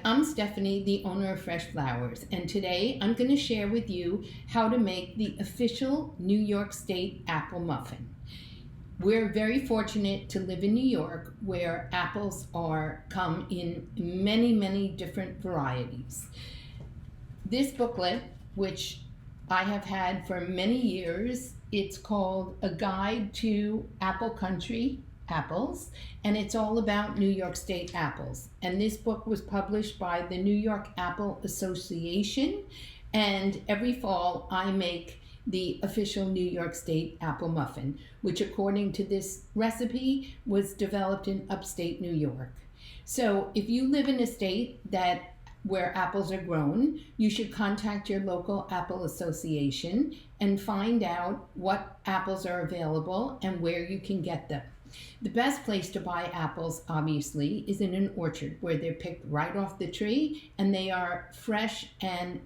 I'm Stephanie, the owner of Fresh Flowers, and today I'm going to share with you how to make the official New York State apple muffin. We're very fortunate to live in New York, where apples come in many different varieties. This booklet, which I have had for many years, it's called A Guide to Apple Country Apples, and it's all about New York State apples. And this book was published by the New York Apple Association, and every fall I make the official New York State apple muffin, which according to this recipe was developed in upstate New York. So if you live in a state where apples are grown, you should contact your local apple association and find out what apples are available and where you can get them. The best place to buy apples, obviously, is in an orchard where they're picked right off the tree and they are fresh, and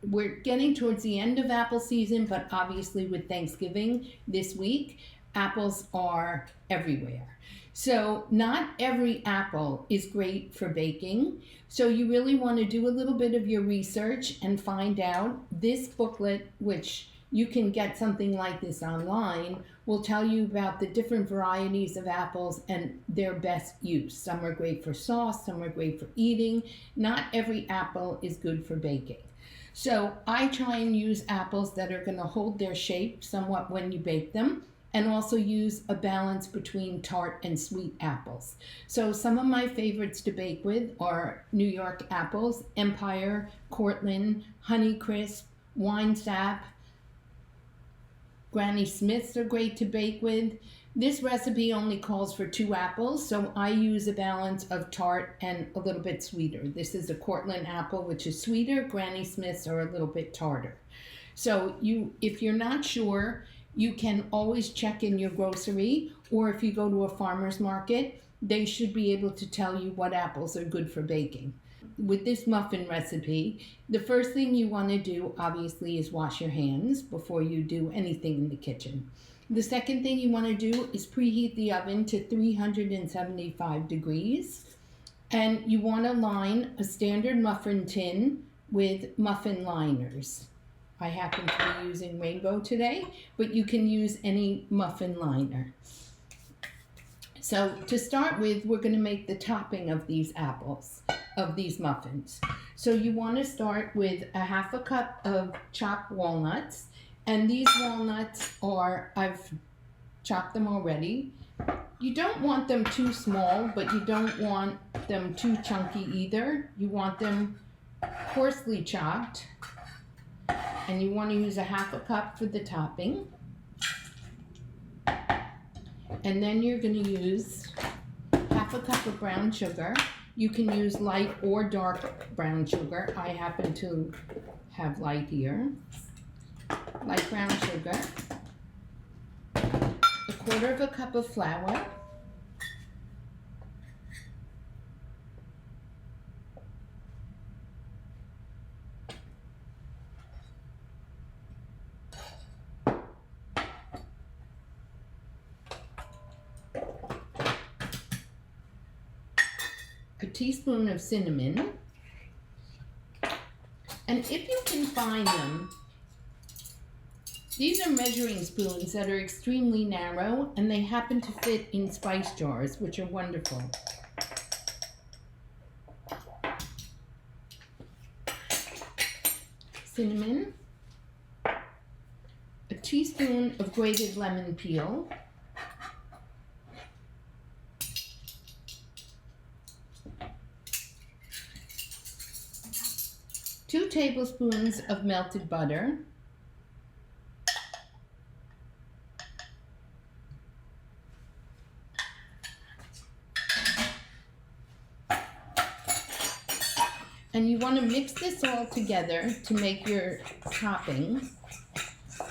we're getting towards the end of apple season, but obviously with Thanksgiving this week, apples are everywhere. So not every apple is great for baking. So you really want to do a little bit of your research and find out. This booklet, which you can get something like this online, will tell you about the different varieties of apples and their best use. Some are great for sauce, some are great for eating. Not every apple is good for baking. So I try and use apples that are going to hold their shape somewhat when you bake them, and also use a balance between tart and sweet apples. So some of my favorites to bake with are New York apples, Empire, Cortland, Honeycrisp, Wine Sap. Granny Smiths are great to bake with. This recipe only calls for 2 apples, so I use a balance of tart and a little bit sweeter. This is a Cortland apple, which is sweeter. Granny Smiths are a little bit tartar. So if you're not sure, you can always check in your grocery, or if you go to a farmer's market, they should be able to tell you what apples are good for baking. With this muffin recipe, the first thing you want to do, obviously, is wash your hands before you do anything in the kitchen. The second thing you want to do is preheat the oven to 375 degrees. And you want to line a standard muffin tin with muffin liners. I happen to be using rainbow today, but you can use any muffin liner. So to start with, we're going to make the topping of these muffins. So you want to start with a 1/2 cup of chopped walnuts. And these walnuts I've chopped them already. You don't want them too small, but you don't want them too chunky either. You want them coarsely chopped. And you want to use a 1/2 cup for the topping. And then you're going to use 1/2 cup of brown sugar. You can use light or dark brown sugar. I happen to have light here. Light brown sugar. 1/4 cup of flour. A teaspoon of cinnamon, and if you can find them, these are measuring spoons that are extremely narrow, and they happen to fit in spice jars, which are wonderful. Cinnamon, a teaspoon of grated lemon peel, 2 tablespoons of melted butter, and you want to mix this all together to make your topping,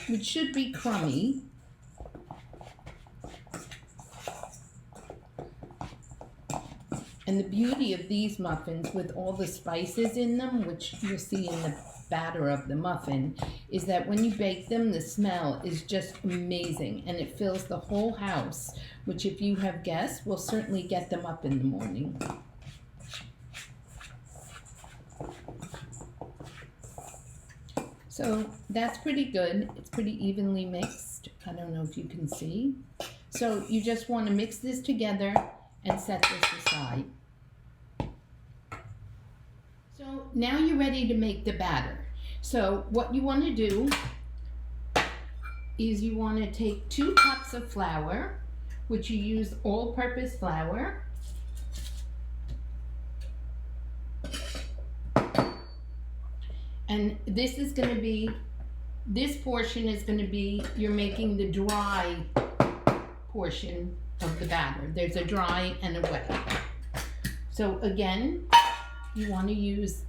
which should be crummy. And the beauty of these muffins with all the spices in them, which you'll see in the batter of the muffin, is that when you bake them, the smell is just amazing, and it fills the whole house, which if you have guests, will certainly get them up in the morning. So that's pretty good. It's pretty evenly mixed. I don't know if you can see. So you just want to mix this together and set this aside. So now you're ready to make the batter. So what you want to do is you want to take 2 cups of flour, which you use all-purpose flour. And this is going to be, this portion is going to be, you're making the dry portion of the batter. There's a dry and a wet. So again, you want to use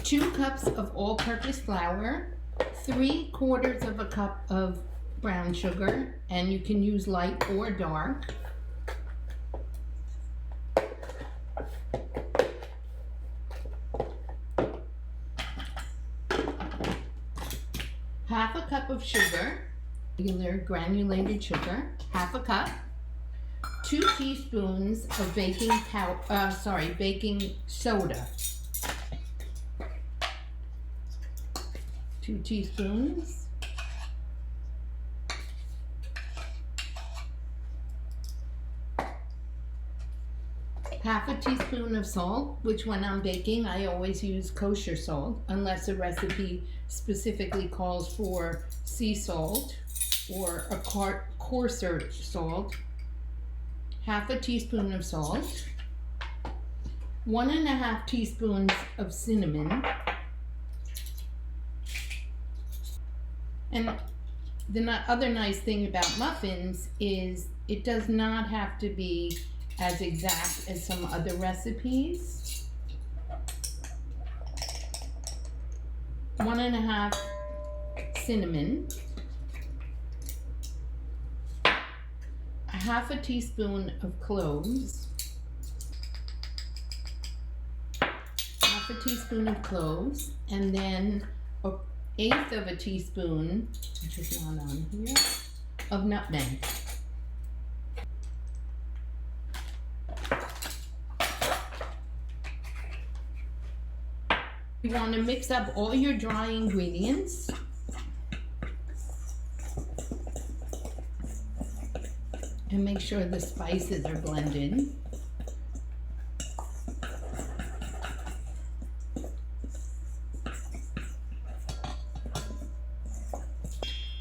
2 cups of all-purpose flour, 3/4 of a cup of brown sugar, and you can use light or dark. Half a cup of sugar, regular granulated sugar, half a cup. 2 teaspoons of baking soda. 2 teaspoons. Half a teaspoon of salt, which when I'm baking, I always use kosher salt, unless the recipe specifically calls for sea salt or a coarser salt. Half a teaspoon of salt. 1.5 teaspoons of cinnamon. And the other nice thing about muffins is it does not have to be as exact as some other recipes. 1.5 cinnamon. 1/2 teaspoon of cloves. 1/2 teaspoon of cloves, and then 1/8 of a teaspoon, which is not on here, of nutmeg. You want to mix up all your dry ingredients. And make sure the spices are blended.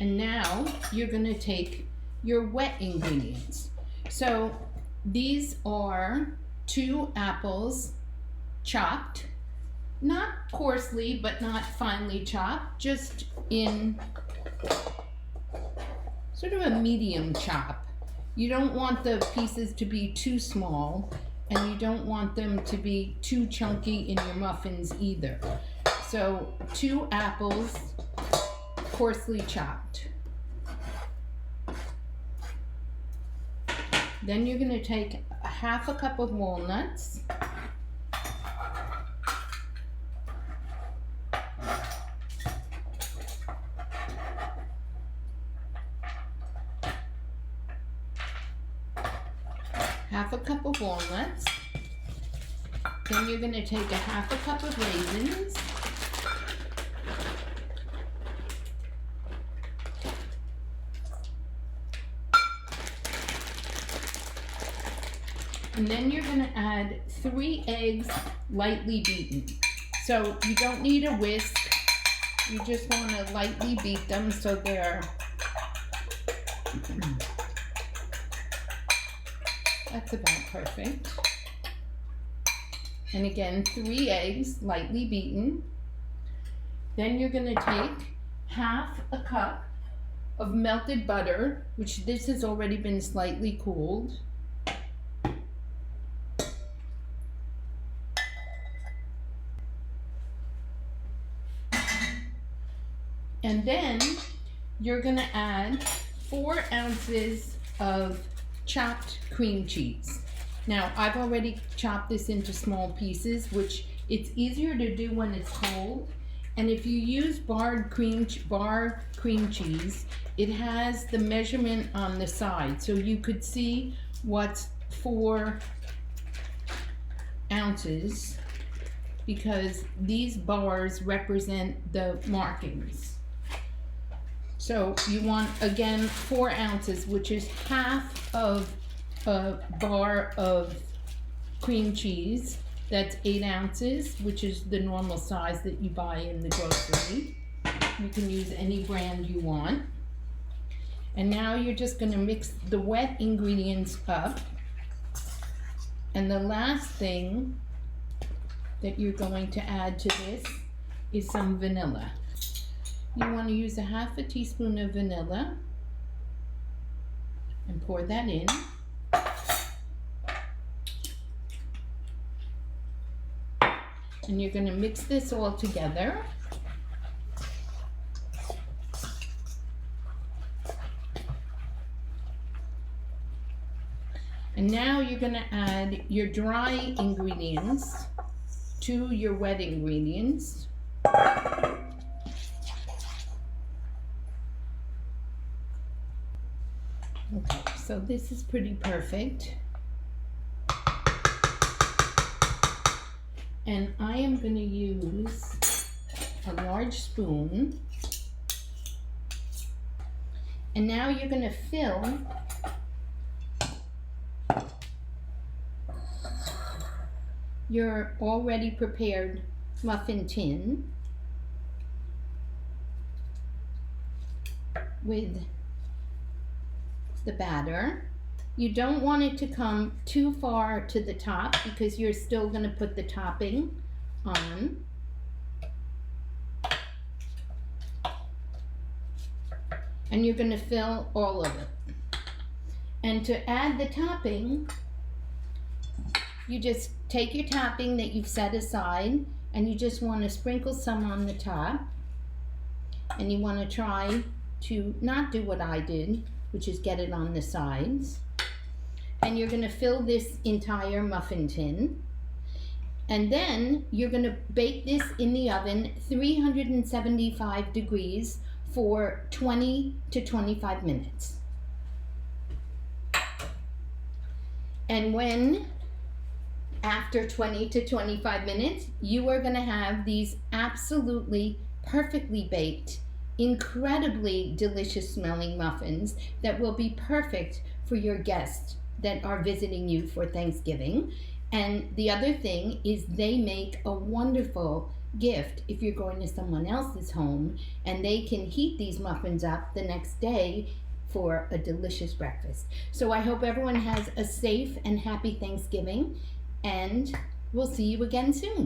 And now you're going to take your wet ingredients. So these are 2 apples chopped, not coarsely but not finely chopped, just in sort of a medium chop. You don't want the pieces to be too small, and you don't want them to be too chunky in your muffins either. So 2 apples, coarsely chopped. Then you're going to take 1/2 cup of walnuts. Half a cup of walnuts. Then you're going to take 1/2 cup of raisins. And then you're going to add 3 eggs lightly beaten. So you don't need a whisk. You just want to lightly beat them so they're that's about perfect. And again, 3 eggs, lightly beaten. Then you're going to take 1/2 cup of melted butter, which this has already been slightly cooled. And then you're going to add 4 ounces of chopped cream cheese. Now, I've already chopped this into small pieces, which it's easier to do when it's cold. And if you use bar cream cheese, it has the measurement on the side, so you could see what's 4 ounces because these bars represent the markings. So you want, again, 4 ounces, which is half of a bar of cream cheese. That's 8 ounces, which is the normal size that you buy in the grocery. You can use any brand you want. And now you're just going to mix the wet ingredients up. And the last thing that you're going to add to this is some vanilla. You want to use a half a teaspoon of vanilla and pour that in. And you're going to mix this all together. And now you're going to add your dry ingredients to your wet ingredients. Okay, so this is pretty perfect. And I am going to use a large spoon. And now you're going to fill your already prepared muffin tin with the batter. You don't want it to come too far to the top because you're still going to put the topping on. And you're going to fill all of it. And to add the topping, you just take your topping that you've set aside and you just want to sprinkle some on the top. And you want to try to not do what I did, which is get it on the sides. And you're going to fill this entire muffin tin. And then you're going to bake this in the oven 375 degrees for 20 to 25 minutes. And when after 20 to 25 minutes, you are going to have these absolutely perfectly baked, incredibly delicious smelling muffins that will be perfect for your guests that are visiting you for Thanksgiving. And the other thing is they make a wonderful gift if you're going to someone else's home, and they can heat these muffins up the next day for a delicious breakfast. So I hope everyone has a safe and happy Thanksgiving, and we'll see you again soon.